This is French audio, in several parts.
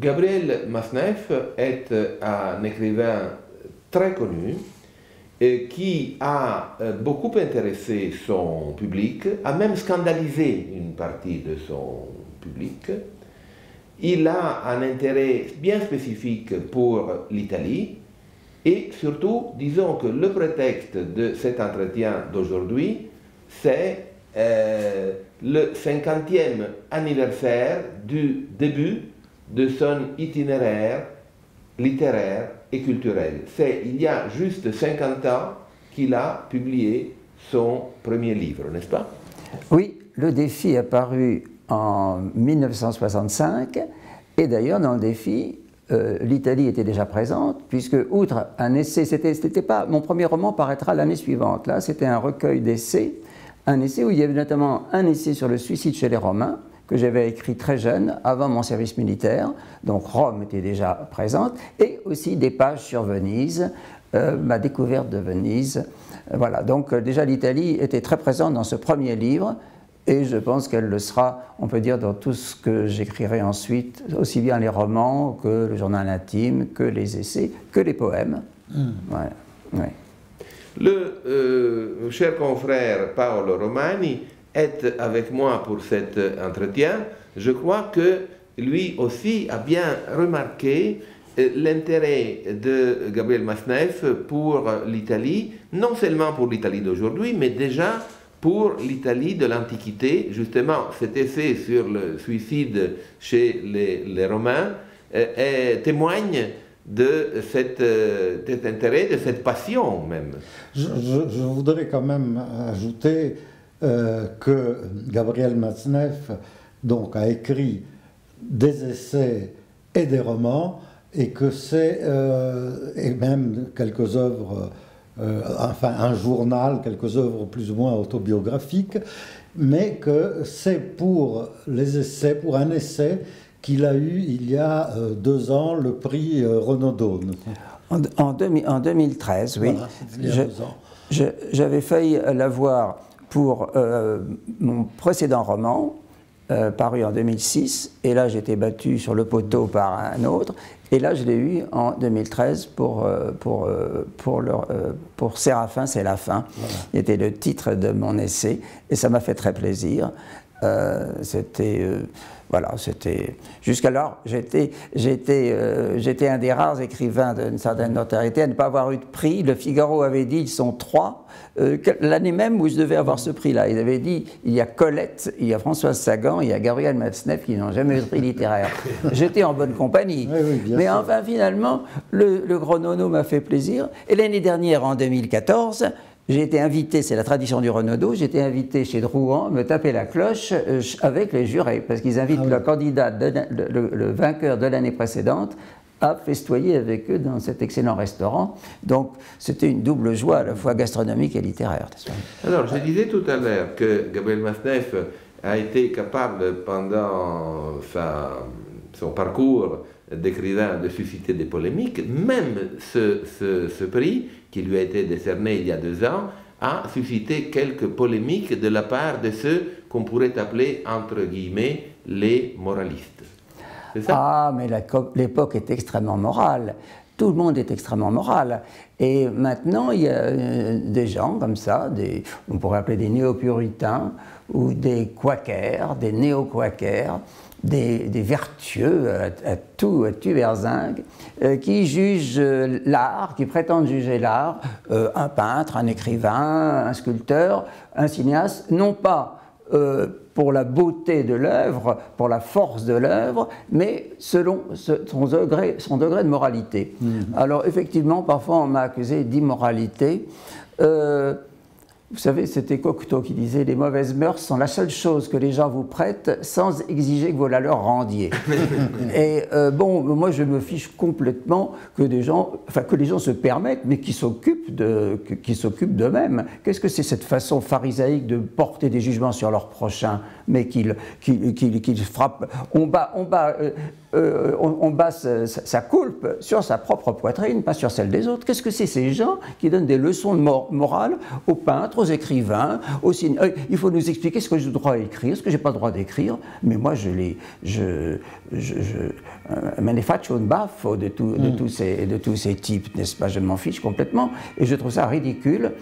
Gabriel Masneff est un écrivain très connu et qui a beaucoup intéressé son public, a même scandalisé une partie de son public. Il a un intérêt bien spécifique pour l'Italie et surtout, disons que le prétexte de cet entretien d'aujourd'hui, c'est le 50e anniversaire du début de son itinéraire littéraire et culturel. C'est il y a juste 50 ans qu'il a publié son premier livre, n'est-ce pas? Oui, Le Défi est paru en 1965, et d'ailleurs dans Le Défi, l'Italie était déjà présente, puisque outre un essai, c'était pas, mon premier roman paraîtra l'année suivante, là c'était un recueil d'essais, un essai où il y avait notamment un essai sur le suicide chez les Romains, que j'avais écrit très jeune, avant mon service militaire, donc Rome était déjà présente, et aussi des pages sur Venise, ma découverte de Venise. Voilà, donc déjà l'Italie était très présente dans ce premier livre, et je pense qu'elle le sera, on peut dire, dans tout ce que j'écrirai ensuite, aussi bien les romans que le journal intime, que les essais, que les poèmes. Voilà, ouais. Le cher confrère Paolo Romani est avec moi pour cet entretien. Je crois que lui aussi a bien remarqué l'intérêt de Gabriel Masneff pour l'Italie, non seulement pour l'Italie d'aujourd'hui, mais déjà pour l'Italie de l'Antiquité. Justement, cet essai sur le suicide chez les Romains témoigne de cet intérêt, de cette passion même. Je voudrais quand même ajouter que Gabriel Masneff donc, a écrit des essais et des romans, et que c'est, et même quelques œuvres, enfin un journal, quelques œuvres plus ou moins autobiographiques, mais que c'est pour les essais, pour un essai qu'il a eu il y a 2 ans le prix Renaudot. En 2013, oui. Voilà, il y a 2 ans. J'avais failli l'avoir pour mon précédent roman, paru en 2006, et là j'ai été battu sur le poteau par un autre, et là je l'ai eu en 2013 pour Séraphin, c'est la fin, voilà. Qui était le titre de mon essai, et ça m'a fait très plaisir. Voilà, c'était... Jusqu'alors, j'étais un des rares écrivains d'une certaine notoriété à ne pas avoir eu de prix. Le Figaro avait dit, ils sont 3. L'année même où je devais avoir ce prix-là, ils avaient dit, il y a Colette, il y a Françoise Sagan, il y a Gabriel Masneff qui n'ont jamais eu de prix littéraire. J'étais en bonne compagnie. Oui, mais enfin, finalement, le Renaudot m'a fait plaisir. Et l'année dernière, en 2014... j'ai été invité, c'est la tradition du Renaudot, j'ai été invité chez Drouan me taper la cloche avec les jurés, parce qu'ils invitent le candidat, le vainqueur de l'année précédente, à festoyer avec eux dans cet excellent restaurant. Donc c'était une double joie, à la fois gastronomique et littéraire. Alors, je disais tout à l'heure que Gabriel Masneff a été capable, pendant son parcours d'écrivain, de susciter des polémiques. Même ce prix, qui lui a été décerné il y a 2 ans, a suscité quelques polémiques de la part de ceux qu'on pourrait appeler, entre guillemets, les moralistes. C'est ça? Ah, mais l'époque est extrêmement morale. Tout le monde est extrêmement moral. Et maintenant, il y a des gens comme ça, on pourrait appeler des néo-puritains, ou des quakers, des néo-quakers, des vertueux à tout berzingue, qui jugent l'art, qui prétendent juger l'art, un peintre, un écrivain, un sculpteur, un cinéaste, non pas pour la beauté de l'œuvre, pour la force de l'œuvre, mais selon son degré de moralité. Alors effectivement, parfois on m'a accusé d'immoralité. Vous savez, c'était Cocteau qui disait « Les mauvaises mœurs sont la seule chose que les gens vous prêtent sans exiger que vous la leur rendiez. » Et bon, moi je me fiche complètement que les gens se permettent, mais qui s'occupent d'eux-mêmes. Qu'est-ce que c'est cette façon pharisaïque de porter des jugements sur leur prochain, mais qu'ils frappent, on bat sa coulpe sur sa propre poitrine, pas sur celle des autres. Qu'est-ce que c'est ces gens qui donnent des leçons de morale aux peintres, aux écrivains, aux cinéastes? Il faut nous expliquer ce que j'ai le droit d'écrire, ce que j'ai pas le droit d'écrire, mais moi je me ne faccio un baffo de tous ces types, n'est-ce pas? Je m'en fiche complètement et je trouve ça ridicule.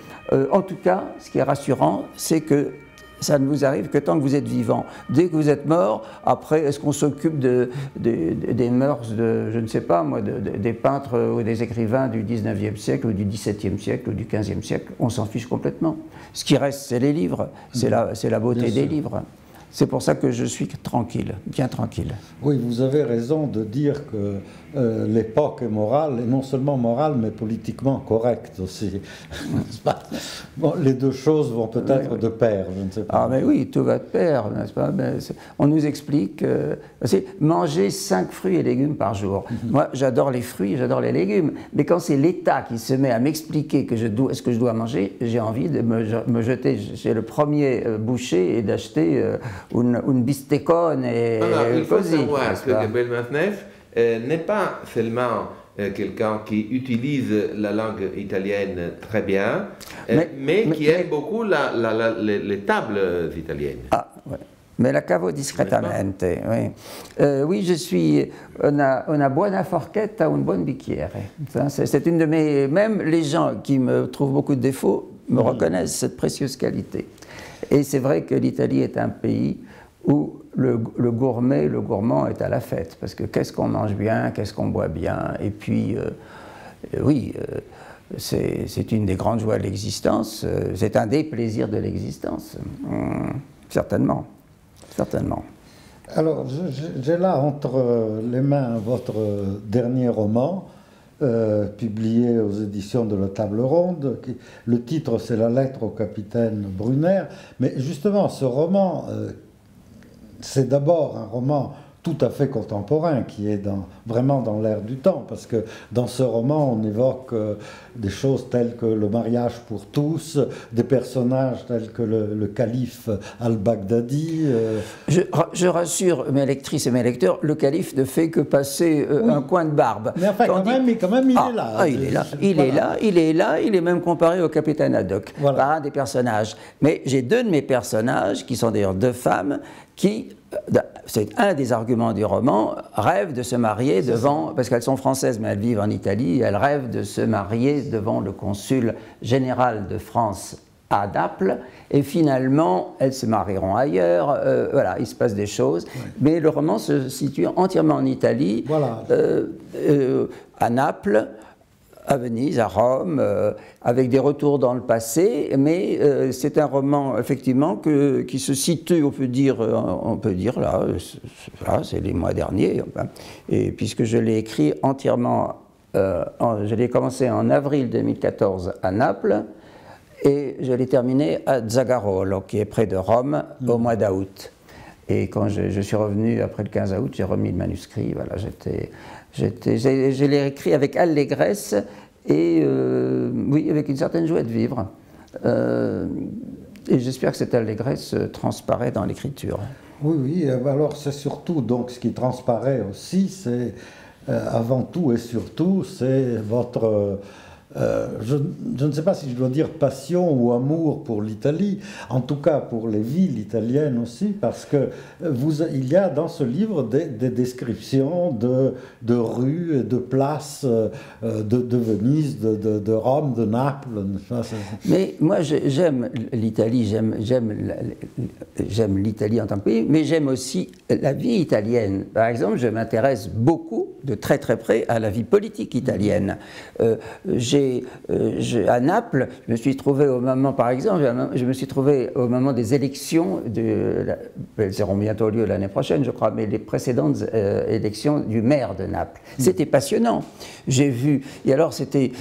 En tout cas, ce qui est rassurant, c'est que ça ne vous arrive que tant que vous êtes vivant. Dès que vous êtes mort, après, est-ce qu'on s'occupe des mœurs je ne sais pas moi, des peintres ou des écrivains du 19e siècle ou du 17e siècle ou du 15e siècle? On s'en fiche complètement. Ce qui reste, c'est les livres, c'est la beauté des livres. C'est pour ça que je suis tranquille, bien tranquille. Oui, vous avez raison de dire que l'époque est morale, et non seulement morale, mais politiquement correcte aussi. Bon, les deux choses vont peut-être de pair, je ne sais pas. Ah mais oui, tout va de pair, n'est-ce pas? On nous explique, c'est manger 5 fruits et légumes par jour. Moi, j'adore les fruits, j'adore les légumes, mais quand c'est l'État qui se met à m'expliquer ce que je dois manger, j'ai envie de me jeter chez le premier boucher et d'acheter une bistecone et il faut così. savoir que Gabriel Matzneff n'est pas seulement quelqu'un qui utilise la langue italienne très bien, mais qui aime beaucoup les tables italiennes. Ah, ouais. Me la cavo discretamente, oui. Oui, je suis una buona forchetta, un buon bicchiere. C'est une de mes... Même les gens qui me trouvent beaucoup de défauts me reconnaissent cette précieuse qualité. Et c'est vrai que l'Italie est un pays où le gourmand est à la fête, parce que qu'est-ce qu'on mange bien, qu'est-ce qu'on boit bien, et puis, oui, c'est une des grandes joies de l'existence, c'est un des plaisirs de l'existence, certainement, certainement. Alors, j'ai là entre les mains votre dernier roman, publié aux éditions de la Table Ronde. Le titre, c'est La lettre au capitaine Brunner. Mais justement, ce roman, c'est d'abord un roman tout à fait contemporain, qui est vraiment dans l'air du temps, parce que dans ce roman, on évoque des choses telles que le mariage pour tous, des personnages tels que le calife al-Baghdadi. Je rassure mes lectrices et mes lecteurs, le calife ne fait que passer un coin de barbe. Mais enfin, quand même, il est là. Ah, il est là, il est même comparé au capitaine Haddock, par un des personnages. Mais j'ai deux de mes personnages, qui sont d'ailleurs deux femmes, qui, c'est un des arguments du roman, rêvent de se marier devant, parce qu'elles sont françaises mais elles vivent en Italie, elles rêvent de se marier devant le consul général de France à Naples, et finalement elles se marieront ailleurs, voilà, il se passe des choses, mais le roman se situe entièrement en Italie, à Naples, à Venise, à Rome, avec des retours dans le passé, mais c'est un roman effectivement qui se situe, on peut dire là, c'est les mois derniers, enfin, et puisque je l'ai écrit entièrement, je l'ai commencé en avril 2014 à Naples, et je l'ai terminé à Zagarolo, qui est près de Rome, au mois d'août. Et quand je suis revenu après le 15 août, j'ai remis le manuscrit, voilà, je l'ai écrit avec allégresse et oui, avec une certaine joie de vivre. Et j'espère que cette allégresse transparaît dans l'écriture. Oui, alors c'est surtout, donc ce qui transparaît aussi, c'est avant tout et surtout, c'est votre... je ne sais pas si je dois dire passion ou amour pour l'Italie, en tout cas pour les villes italiennes aussi, parce que il y a dans ce livre des descriptions de rues et de places de Venise, de Rome, de Naples. Mais moi j'aime l'Italie, j'aime l'Italie en tant que pays, mais j'aime aussi la vie italienne. Par exemple, je m'intéresse beaucoup de très très près à la vie politique italienne. À Naples, je me suis trouvé au moment, par exemple, je me suis trouvé au moment des élections, elles auront bientôt lieu l'année prochaine, je crois, mais les précédentes élections du maire de Naples. C'était passionnant. J'ai vu, et alors c'était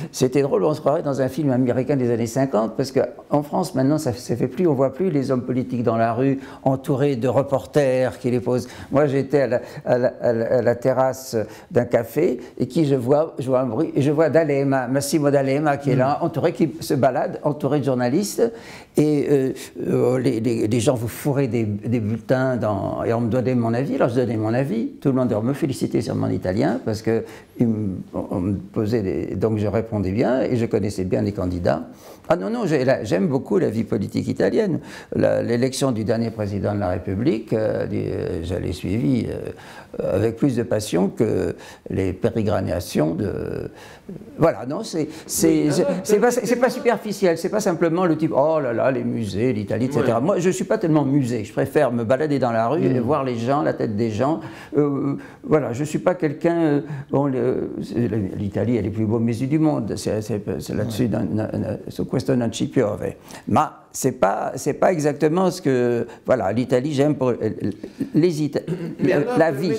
drôle, on se croirait dans un film américain des années 50, parce qu'en France, maintenant, ça ne se fait plus, on ne voit plus les hommes politiques dans la rue, entourés de reporters qui les posent. Moi, j'étais à la terrasse d'un café, et je vois un bruit, et je vois D'Alema, Massimo D'Alema, qui est là, entouré, qui se balade, entouré de journalistes, et les gens vous fourraient des bulletins, et on me donnait mon avis, alors je donnais mon avis, tout le monde me félicitait sur mon italien, parce que on me posait donc je répondais bien, et je connaissais bien les candidats. Ah non, j'aime beaucoup la vie politique italienne. L'élection du dernier président de la République, je l'ai suivie avec plus de passion que les pérégrinations de... Voilà, non, c'est pas superficiel, c'est pas simplement le type, oh là là, les musées, l'Italie, etc. Ouais. Moi, je suis pas tellement musée, je préfère me balader dans la rue et voir les gens, la tête des gens. Voilà, je suis pas quelqu'un... L'Italie, elle est plus beau musée du monde, c'est là-dessus, questo non ci piove. Mais c'est pas exactement ce que... Voilà, l'Italie, j'aime pour la vie.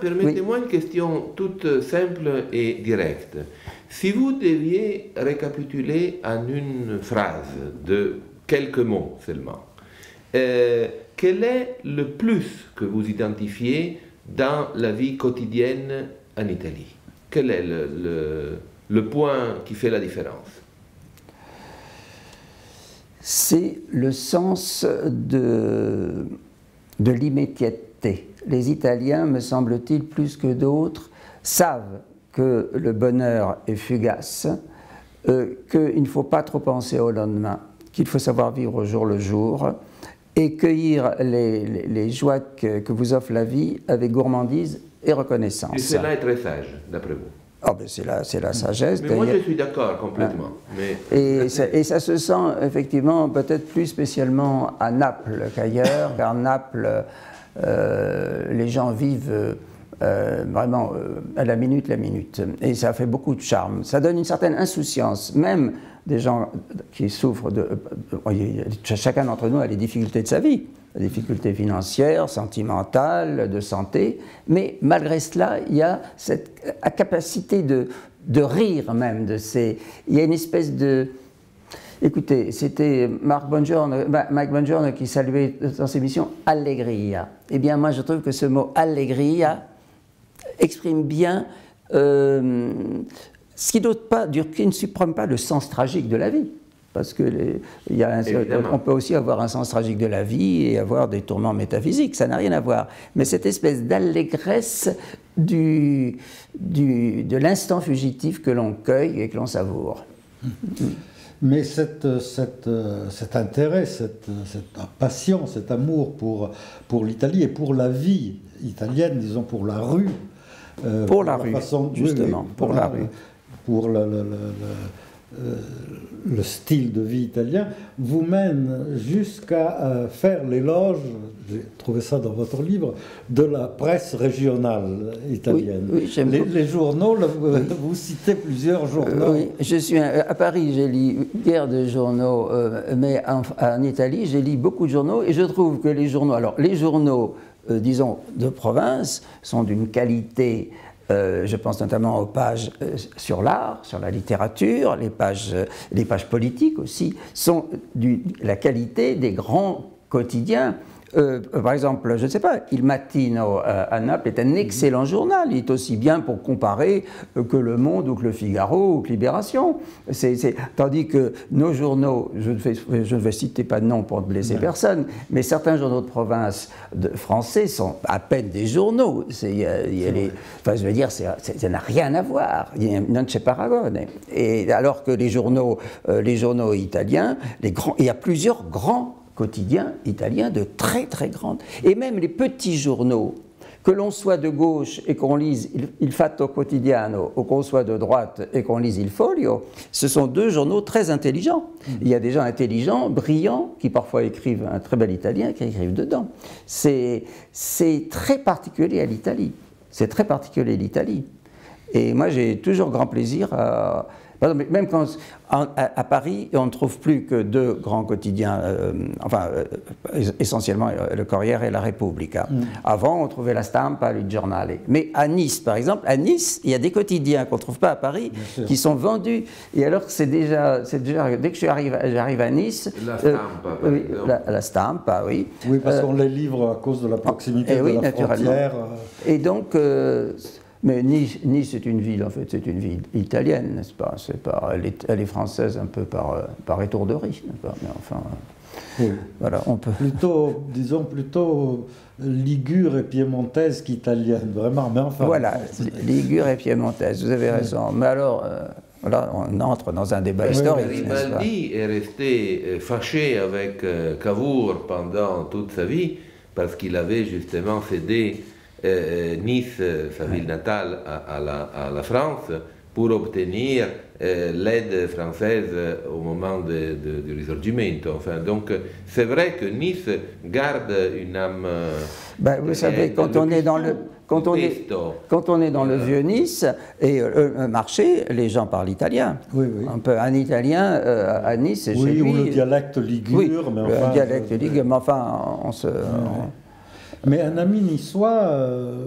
Permettez-moi une question toute simple et directe. Si vous deviez récapituler en une phrase de quelques mots seulement, quel est le plus que vous identifiez dans la vie quotidienne en Italie? Quel est le point qui fait la différence? C'est le sens de l'immédiateté. Les Italiens, me semble-t-il, plus que d'autres, savent que le bonheur est fugace, qu'il ne faut pas trop penser au lendemain, qu'il faut savoir vivre au jour le jour et cueillir les joies que vous offre la vie avec gourmandise et reconnaissance. Et cela est très sage, d'après vous? Oh ben c'est la sagesse. Mais moi je suis d'accord complètement. Mais... Et ça se sent effectivement peut-être plus spécialement à Naples qu'ailleurs, car Naples, les gens vivent vraiment à la minute. Et ça fait beaucoup de charme. Ça donne une certaine insouciance, même des gens qui souffrent de... chacun d'entre nous a les difficultés de sa vie. Des difficultés financières, sentimentales, de santé, mais malgré cela, il y a cette capacité de rire même de ces... Il y a une espèce de... Écoutez, c'était Mike Bongiorno qui saluait dans ses missions « allegria ». Eh bien, moi, je trouve que ce mot « allegria » exprime bien ce qui ne supprime pas le sens tragique de la vie. Parce que on peut aussi avoir un sens tragique de la vie et avoir des tourments métaphysiques, ça n'a rien à voir. Mais cette espèce d'allégresse de l'instant fugitif que l'on cueille et que l'on savoure. Mais cet intérêt, cette passion, cet amour pour l'Italie et pour la vie italienne, disons pour la rue. Pour la rue, justement, pour la rue. Pour le style de vie italien, vous mène jusqu'à faire l'éloge, j'ai trouvé ça dans votre livre, de la presse régionale italienne. Oui, les journaux, vous citez plusieurs journaux. Oui, je suis à Paris, j'ai lu guère de journaux, mais en Italie, j'ai lu beaucoup de journaux, et je trouve que les journaux, disons, de province, sont d'une qualité... je pense notamment aux pages sur l'art, sur la littérature, les pages politiques aussi, sont la qualité des grands quotidiens. Par exemple, je ne sais pas, Il Mattino à Naples est un excellent journal, il est aussi bien pour comparer que Le Monde ou que Le Figaro ou que Libération. Tandis que nos journaux, je ne vais citer pas de nom pour ne blesser personne, mais certains journaux de province français sont à peine des journaux. Je veux dire, ça n'a rien à voir, non c'è paragone. Et alors que les journaux italiens, il y a plusieurs grands quotidiens italiens de très très grandes. Et même les petits journaux, que l'on soit de gauche et qu'on lise Il Fatto Quotidiano, ou qu'on soit de droite et qu'on lise Il Foglio, ce sont deux journaux très intelligents. Il y a des gens intelligents, brillants, qui parfois écrivent un très bel italien, qui écrivent dedans. C'est très particulier à l'Italie. C'est très particulier à l'Italie. Et moi, j'ai toujours grand plaisir à... Même quand à Paris, on ne trouve plus que deux grands quotidiens, essentiellement le Corriere et la Repubblica. Avant, on trouvait la Stampa, le Giornale. Mais à Nice, par exemple, à Nice, il y a des quotidiens qu'on ne trouve pas à Paris, qui sont vendus. Et alors, c'est déjà dès que j'arrive à Nice... La Stampa, par exemple. La Stampa, oui. Oui, parce qu'on les livre à cause de la proximité de la frontière. Et donc... mais Nice c'est une ville, en fait, c'est une ville italienne, n'est-ce pas? Elle est française un peu par étourderie, n'est-ce pas? Mais enfin, oui. Voilà, on peut... Disons plutôt ligure et piémontaise qu'italienne, vraiment, mais enfin... Voilà, ligure et piémontaise, vous avez raison. Mais alors, voilà, on entre dans un débat historique, n'est-ce pas? Garibaldi est resté fâché avec Cavour pendant toute sa vie, parce qu'il avait justement cédé Nice, sa ville natale, à la France, pour obtenir l'aide française au moment du Risorgimento. Enfin, donc c'est vrai que Nice garde une âme... vous savez, quand on est dans le vieux Nice et le marché, les gens parlent italien. Oui, oui. Un italien à Nice, c'est chez lui. Oui, ou le dialecte ligure. Oui, mais enfin, le dialecte ligure, mais enfin, on se... Mais un ami niçois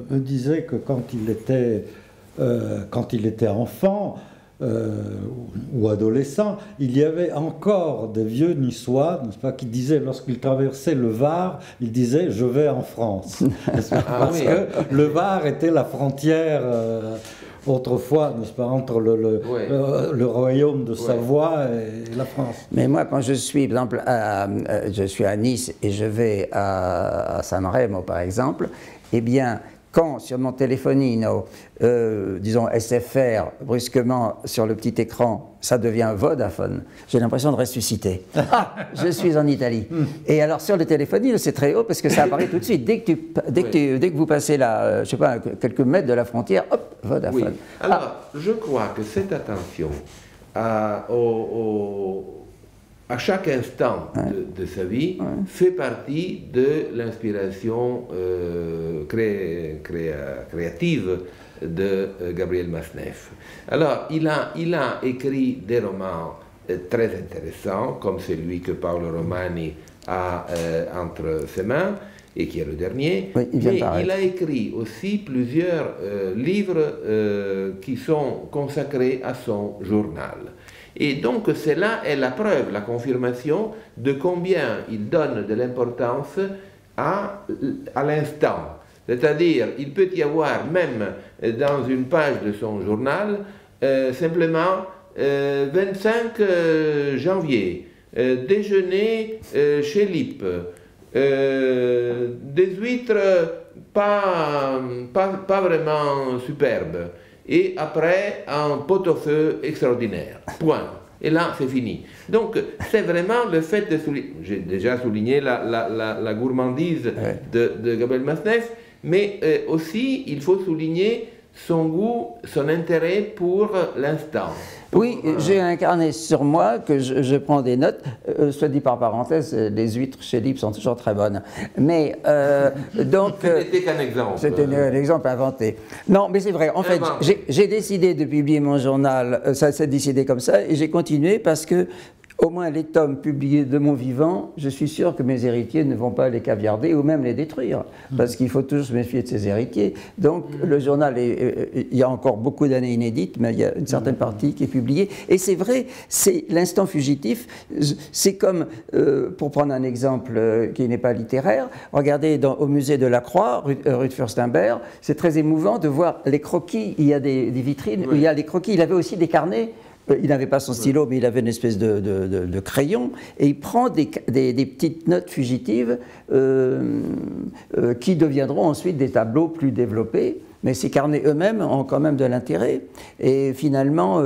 me disait que quand il était enfant ou adolescent, il y avait encore des vieux niçois, n'est-ce pas, qui disaient, lorsqu'ils traversaient le Var, ils disaient « je vais en France ». Parce que le Var était la frontière... autrefois, n'est-ce pas, entre le royaume de Savoie et la France. Mais moi, quand je suis, par exemple, je suis à Nice et je vais à Sanremo, par exemple, eh bien, quand sur mon téléphonino, disons SFR, brusquement sur le petit écran, ça devient Vodafone, j'ai l'impression de ressusciter. Ah, je suis en Italie. Et alors sur le téléphonino, c'est très haut parce que ça apparaît tout de suite. Dès que vous passez là, je sais pas, quelques mètres de la frontière, hop, Vodafone. Oui. Alors, je crois que cette attention à chaque instant de sa vie fait partie de l'inspiration créative de Gabriel Masneff. Alors, il a écrit des romans très intéressants, comme celui que Paolo Romani a entre ses mains, et qui est le dernier. Oui, mais il a écrit aussi plusieurs livres qui sont consacrés à son journal. Et donc cela est la preuve, la confirmation de combien il donne de l'importance à l'instant. C'est-à-dire, il peut y avoir même dans une page de son journal, simplement 25 janvier, déjeuner chez Lippe, des huîtres pas vraiment superbes. Et après, un pot-au-feu extraordinaire. Point. Et là, c'est fini. Donc, c'est vraiment le fait de souligner... J'ai déjà souligné la gourmandise de Gabriel Masneff, mais aussi, il faut souligner son goût, son intérêt pour l'instant. Oui, j'ai un carnet sur moi que je prends des notes. Soit dit par parenthèse, les huîtres chez Lippe sont toujours très bonnes. Mais donc... C'était qu'un exemple. C'était un exemple inventé. Non, mais c'est vrai. En fait, j'ai décidé de publier mon journal. Ça s'est décidé comme ça. Et j'ai continué parce que, au moins les tomes publiés de mon vivant, je suis sûr que mes héritiers ne vont pas les caviarder ou même les détruire, parce qu'il faut toujours se méfier de ses héritiers. Donc le journal, il y a encore beaucoup d'années inédites, mais il y a une certaine partie qui est publiée. Et c'est vrai, c'est l'instant fugitif, c'est comme, pour prendre un exemple qui n'est pas littéraire, regardez au musée de la Croix, rue de Fürstenberg, c'est très émouvant de voir les croquis, il y a des vitrines où il y a les croquis, il avait aussi des carnets. Il n'avait pas son stylo, mais il avait une espèce de crayon, et il prend des petites notes fugitives qui deviendront ensuite des tableaux plus développés, mais ces carnets eux-mêmes ont quand même de l'intérêt. Et finalement,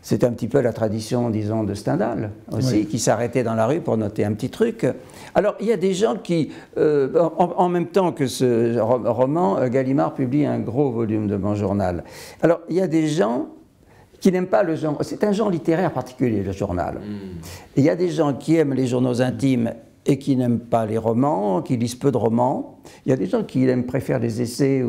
c'est un petit peu la tradition, disons, de Stendhal aussi, qui s'arrêtait dans la rue pour noter un petit truc. Alors, il y a des gens qui, en même temps que ce roman, Gallimard publie un gros volume de mon journal. Alors, il y a des gens qui n'aiment pas le genre. C'est un genre littéraire particulier, le journal. Il y a des gens qui aiment les journaux intimes et qui n'aiment pas les romans, qui lisent peu de romans. Il y a des gens qui préfèrent les essais,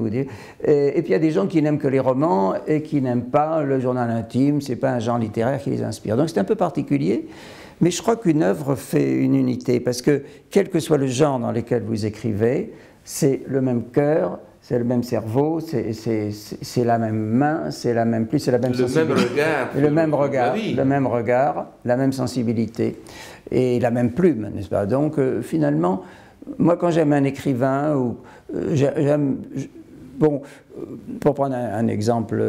et puis il y a des gens qui n'aiment que les romans et qui n'aiment pas le journal intime, c'est pas un genre littéraire qui les inspire. Donc c'est un peu particulier, mais je crois qu'une œuvre fait une unité, parce que quel que soit le genre dans lequel vous écrivez, c'est le même cœur, c'est le même cerveau, c'est la même main, c'est la même plume, c'est la même sensibilité. Le même regard, la même sensibilité et la même plume, n'est-ce pas? Donc finalement, moi quand j'aime un écrivain, ou pour prendre un exemple,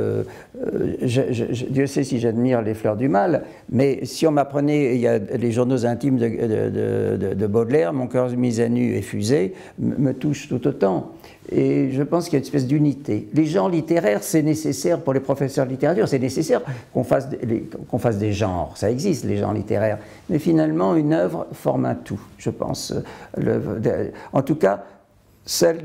Dieu sait si j'admire les Fleurs du Mal, mais si on m'apprenait, il y a les journaux intimes de Baudelaire, Mon cœur mis à nu et fusé, me touche tout autant. Et je pense qu'il y a une espèce d'unité. Les genres littéraires, c'est nécessaire pour les professeurs de littérature, c'est nécessaire qu'on fasse des genres. Ça existe, les genres littéraires. Mais finalement, une œuvre forme un tout, je pense. En tout cas, celle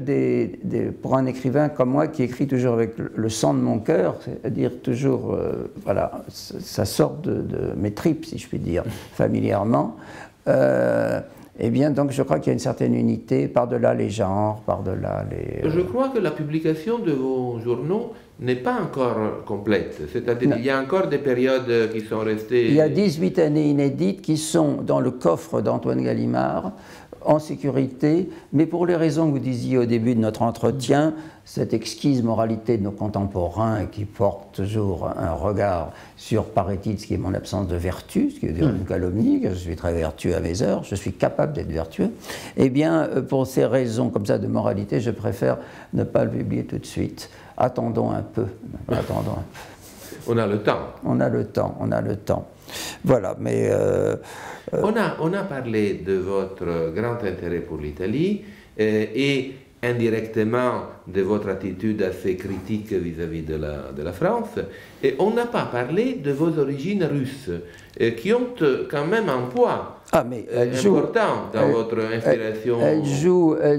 pour un écrivain comme moi qui écrit toujours avec le sang de mon cœur, c'est-à-dire toujours, voilà, ça sort de mes tripes, si je puis dire, familièrement. Eh bien, donc, je crois qu'il y a une certaine unité par-delà les genres, par-delà les... Je crois que la publication de vos journaux n'est pas encore complète. C'est-à-dire qu'il y a encore des périodes qui sont restées... Il y a 18 années inédites qui sont dans le coffre d'Antoine Gallimard, en sécurité, mais pour les raisons que vous disiez au début de notre entretien, cette exquise moralité de nos contemporains qui porte toujours un regard sur, paraît-il, ce qui est mon absence de vertu, ce qui est une calomnie, que je suis très vertueux à mes heures, je suis capable d'être vertueux, eh bien, pour ces raisons comme ça de moralité, je préfère ne pas le publier tout de suite. Attendons un peu, attendons un peu. On a le temps. On a le temps, on a le temps. Voilà, mais... On a parlé de votre grand intérêt pour l'Italie et indirectement de votre attitude assez critique vis-à-vis de la France. Et on n'a pas parlé de vos origines russes, qui ont quand même un poids important dans votre inspiration. Elle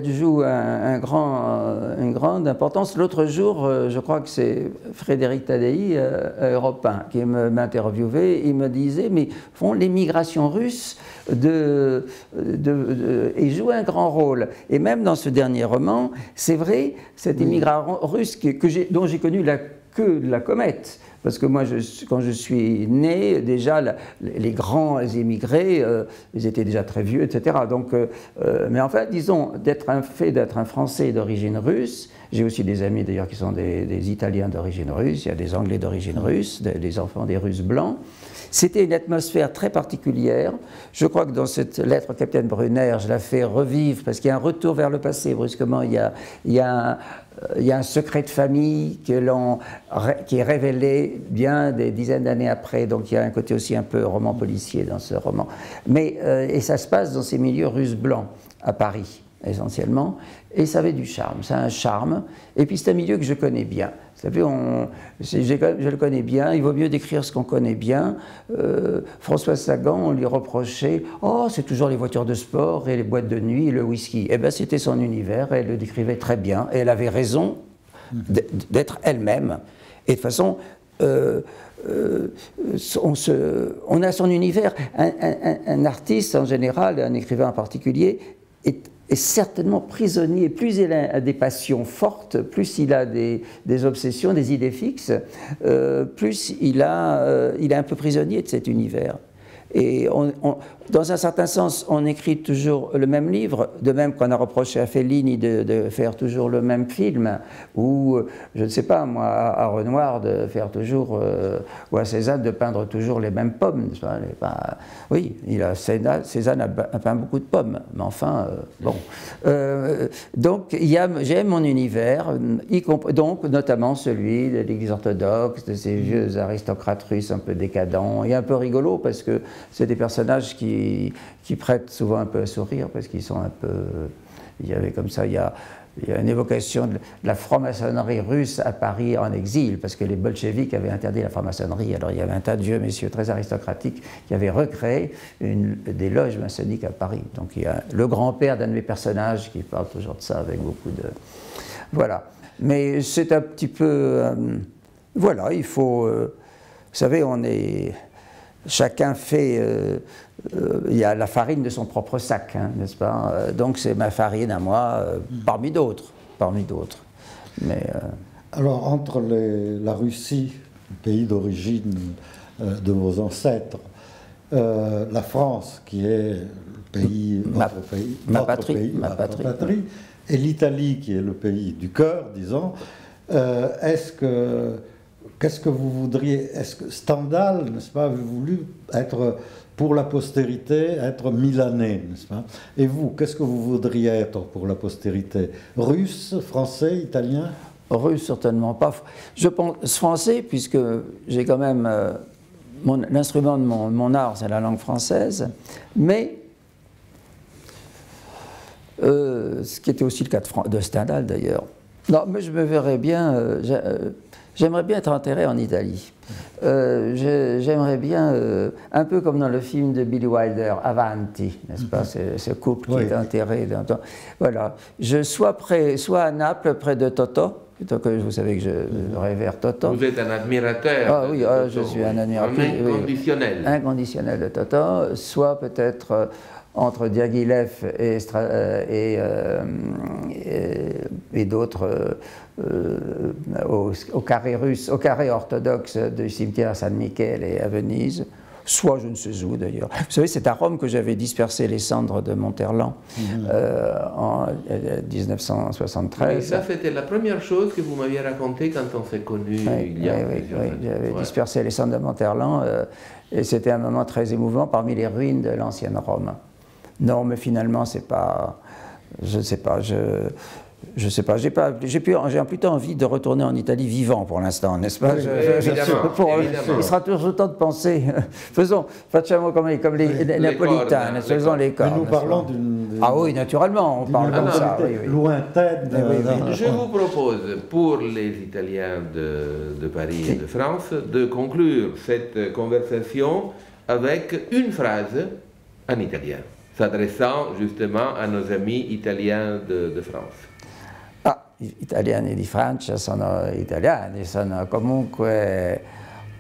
joue une grande importance. L'autre jour, je crois que c'est Frédéric Tadei, Europe 1, qui m'interviewait. Il me disait, mais l'émigration russe et joue un grand rôle. Et même dans ce dernier roman, c'est vrai, cette émigration russe dont j'ai connu la queue de la comète. Parce que moi, quand je suis né, déjà, les grands émigrés, ils étaient déjà très vieux, etc. Donc, mais enfin, disons, d'être un Français d'origine russe, j'ai aussi des amis d'ailleurs qui sont des Italiens d'origine russe, il y a des Anglais d'origine russe, des enfants des Russes blancs. C'était une atmosphère très particulière. Je crois que dans cette lettre au capitaine Brunner, je la fais revivre, parce qu'il y a un retour vers le passé, brusquement, il y a un secret de famille qui est révélé bien des dizaines d'années après, donc il y a un côté aussi un peu roman policier dans ce roman. Mais, et ça se passe dans ces milieux russes blancs, à Paris essentiellement, et ça avait du charme, ça a un charme, et puis c'est un milieu que je connais bien. Vous savez, je le connais bien, il vaut mieux décrire ce qu'on connaît bien. François Sagan, on lui reprochait « Oh, c'est toujours les voitures de sport et les boîtes de nuit et le whisky ». Eh bien, c'était son univers, elle le décrivait très bien, et elle avait raison d'être elle-même. Et de toute façon, on a son univers. Un artiste, en général, un écrivain en particulier, est certainement prisonnier. Plus il a des passions fortes, plus il a des obsessions, des idées fixes, plus il est un peu prisonnier de cet univers. Et dans un certain sens, on écrit toujours le même livre, de même qu'on a reproché à Fellini de faire toujours le même film, ou, je ne sais pas, moi, à Renoir de faire toujours, ou à Cézanne de peindre toujours les mêmes pommes. Oui, Cézanne a peint beaucoup de pommes, mais enfin, bon. Donc, j'aime mon univers, donc notamment celui de l'Église orthodoxe, de ces vieux aristocrates russes un peu décadents, et un peu rigolos, parce que c'est des personnages qui prêtent souvent un peu à sourire parce qu'ils sont un peu... Il y avait comme ça, il y a une évocation de la franc-maçonnerie russe à Paris en exil, parce que les bolcheviks avaient interdit la franc-maçonnerie. Alors il y avait un tas de vieux messieurs très aristocratiques qui avaient recréé des loges maçonniques à Paris. Donc il y a le grand-père d'un de mes personnages qui parle toujours de ça avec beaucoup de... Voilà. Mais c'est un petit peu... voilà, il faut... vous savez, on est... chacun fait, il y a la farine de son propre sac, hein, n'est-ce pas? Donc c'est ma farine à moi, parmi d'autres, Mais alors entre la Russie, le pays d'origine de vos ancêtres, la France, qui est le pays, ma patrie, et l'Italie, qui est le pays du cœur, disons, qu'est-ce que vous voudriez, est-ce que Stendhal, n'est-ce pas, avait voulu être, pour la postérité, être milanais, n'est-ce pas? Et vous, qu'est-ce que vous voudriez être pour la postérité? Russe, français, italien? Russe, certainement pas. Je pense français, puisque j'ai quand même... l'instrument de mon art, c'est la langue française, mais ce qui était aussi le cas de Stendhal d'ailleurs. Non, mais je me verrais bien, j'aimerais bien être enterré en Italie. J'aimerais bien, un peu comme dans le film de Billy Wilder, Avanti, n'est-ce pas, ce couple qui est enterré. Voilà, soit à Naples, près de Toto. Vous savez que je révère Toto. Vous êtes un admirateur. Ah oui, je suis un admirateur. Inconditionnel. Inconditionnel de Toto, soit peut-être entre Diaghilev et d'autres au carré russe, au carré orthodoxe du cimetière San Michele et à Venise. Soit je ne sais où d'ailleurs. Vous savez, c'est à Rome que j'avais dispersé les cendres de Monterland en 1973. Et ça, c'était la première chose que vous m'aviez racontée quand on s'est connus il y a plusieurs années. J'avais dispersé les cendres de Monterland et c'était un moment très émouvant parmi les ruines de l'ancienne Rome. Non, mais finalement, c'est pas... Je ne sais pas, je sais pas, j'ai plutôt envie de retourner en Italie vivant pour l'instant, n'est-ce pas? Évidemment. Il sera toujours temps de penser, facciamo comme les Napolitains, faisons les corps. Mais nous parlons d'une... Ah oui, naturellement, on parle comme ça. Lointaine. Je vous propose, pour les Italiens de Paris et de France, de conclure cette conversation avec une phrase en italien, s'adressant justement à nos amis italiens de France. Gli italiani di Francia sono italiani, sono comunque...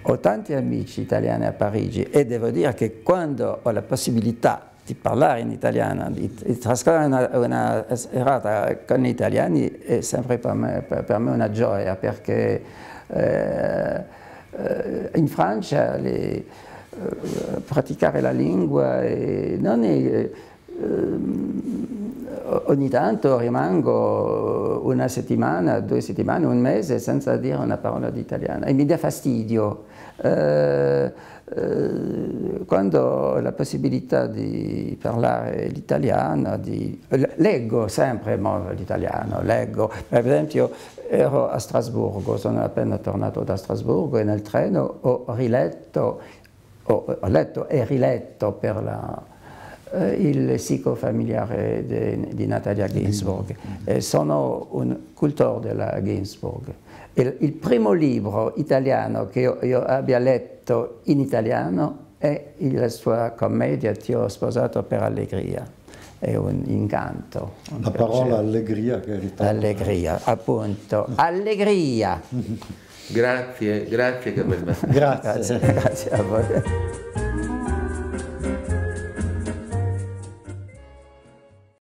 Ho tanti amici italiani a Parigi e devo dire che quando ho la possibilità di parlare in italiano, di trascorrere una serata con gli italiani, è sempre per me una gioia, perché in Francia praticare la lingua non è... ogni tanto rimango una settimana, 2 settimane, un mese senza dire una parola di italiano e mi dà fastidio. Quando ho la possibilità di parlare l'italiano, leggo sempre l'italiano, leggo. Per esempio ero a Strasburgo, sono appena tornato da Strasburgo e nel treno ho letto e riletto per il ciclo familiare di Natalia Ginzburg. Sono un cultore della Ginzburg. Il primo libro italiano che io abbia letto in italiano è la sua commedia Ti ho sposato per allegria. È un incanto. La parola allegria che ritorna. Allegria, appunto. Allegria! Grazie Carmel Massimo. Grazie. Grazie a voi.